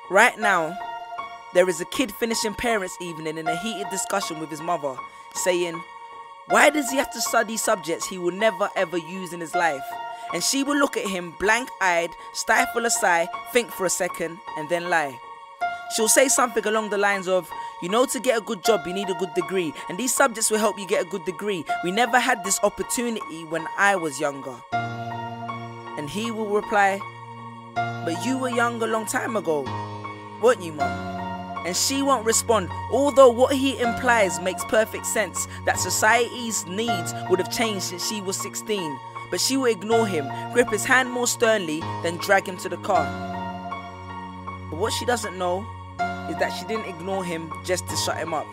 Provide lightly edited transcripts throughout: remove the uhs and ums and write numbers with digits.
Right now, there is a kid finishing parents' evening in a heated discussion with his mother, saying, why does he have to study subjects he will never ever use in his life? And she will look at him blank-eyed, stifle a sigh, think for a second, and then lie. She'll say something along the lines of, you know, to get a good job you need a good degree, and these subjects will help you get a good degree. We never had this opportunity when I was younger. And he will reply, but you were young a long time ago, weren't you, mum? And she won't respond, although what he implies makes perfect sense, that society's needs would have changed since she was 16. But she will ignore him, grip his hand more sternly, then drag him to the car. But what she doesn't know is that she didn't ignore him just to shut him up.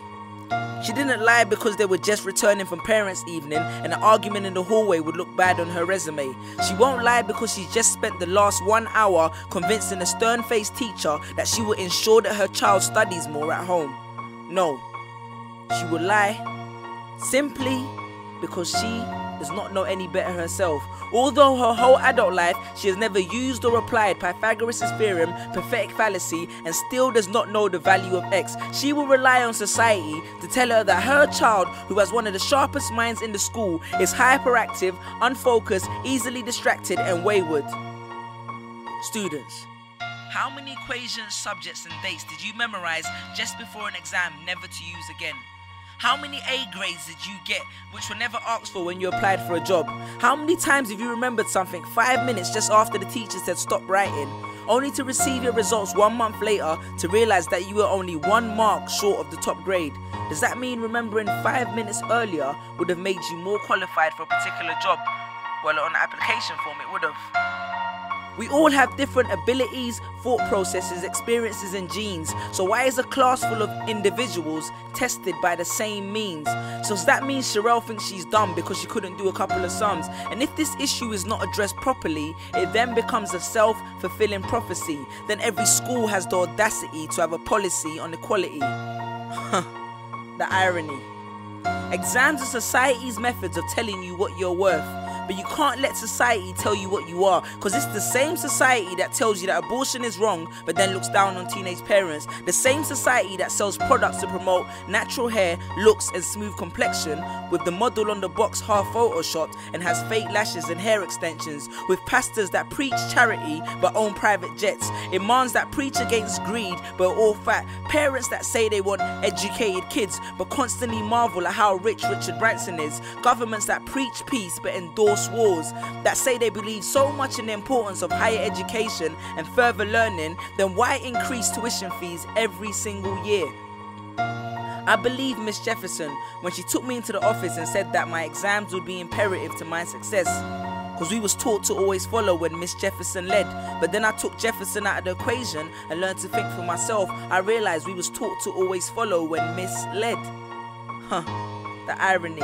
She didn't lie because they were just returning from parents' evening and an argument in the hallway would look bad on her resume. She won't lie because she's just spent the last 1 hour convincing a stern-faced teacher that she will ensure that her child studies more at home. No, she will lie simply because she does not know any better herself. Although her whole adult life she has never used or applied Pythagoras' theorem, pathetic fallacy, and still does not know the value of x, she will rely on society to tell her that her child, who has one of the sharpest minds in the school, is hyperactive, unfocused, easily distracted, and wayward. Students, how many equations, subjects, and dates did you memorize just before an exam never to use again? How many A grades did you get which were never asked for when you applied for a job? How many times have you remembered something 5 minutes just after the teacher said stop writing, only to receive your results 1 month later to realize that you were only 1 mark short of the top grade? Does that mean remembering 5 minutes earlier would have made you more qualified for a particular job? Well, on the application form it would have. We all have different abilities, thought processes, experiences and genes. So why is a class full of individuals tested by the same means? So does that mean Sherelle thinks she's dumb because she couldn't do a couple of sums? And if this issue is not addressed properly, it then becomes a self-fulfilling prophecy. Then every school has the audacity to have a policy on equality. The irony. Exams are society's methods of telling you what you're worth. But you can't let society tell you what you are, because it's the same society that tells you that abortion is wrong but then looks down on teenage parents. The same society that sells products to promote natural hair, looks and smooth complexion, with the model on the box half photoshopped and has fake lashes and hair extensions, with pastors that preach charity but own private jets, imams that preach against greed but are all fat, parents that say they want educated kids but constantly marvel at how rich Richard Branson is, governments that preach peace but endorse wars, that say they believe so much in the importance of higher education and further learning, then why increase tuition fees every single year? I believe Miss Jefferson when she took me into the office and said that my exams would be imperative to my success, because we was taught to always follow when Miss Jefferson led. But then I took Jefferson out of the equation and learned to think for myself. I realized we was taught to always follow when Miss led. The irony.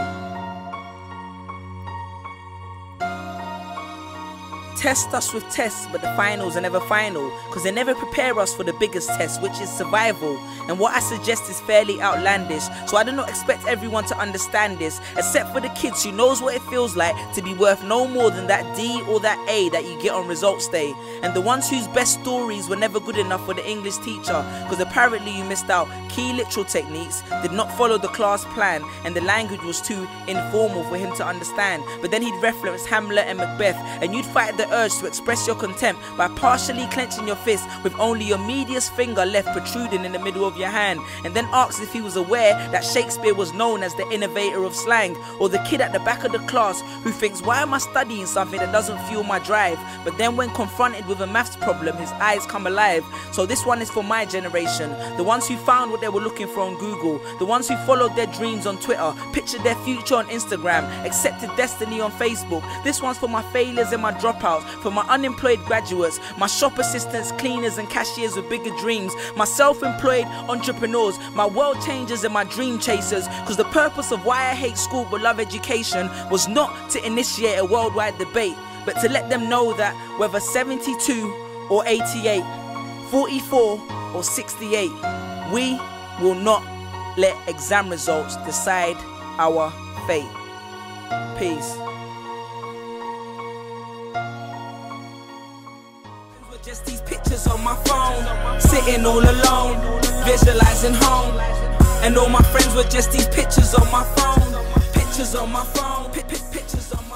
Test us with tests, but the finals are never final, because they never prepare us for the biggest test, which is survival. And what I suggest is fairly outlandish, so I do not expect everyone to understand this, except for the kids who knows what it feels like to be worth no more than that D or that A that you get on results day, and the ones whose best stories were never good enough for the English teacher, because apparently you missed out key literal techniques, did not follow the class plan, and the language was too informal for him to understand. But then he'd reference Hamlet and Macbeth, and you'd fight the urge to express your contempt by partially clenching your fist with only your medius finger left protruding in the middle of your hand, and then asked if he was aware that Shakespeare was known as the innovator of slang. Or the kid at the back of the class who thinks, why am I studying something that doesn't fuel my drive? But then when confronted with a maths problem, his eyes come alive. So this one is for my generation, the ones who found what they were looking for on Google, the ones who followed their dreams on Twitter, pictured their future on Instagram, accepted destiny on Facebook. This one's for my failures and my dropouts, for my unemployed graduates, my shop assistants, cleaners and cashiers with bigger dreams, my self-employed entrepreneurs, my world changers and my dream chasers, because the purpose of why I hate school but love education was not to initiate a worldwide debate, but to let them know that whether 72 or 88, 44 or 68, we will not let exam results decide our fate. Peace. Just these pictures on my phone, sitting all alone, visualizing home. And all my friends were just these pictures on my phone, pictures on my phone, pictures on my phone.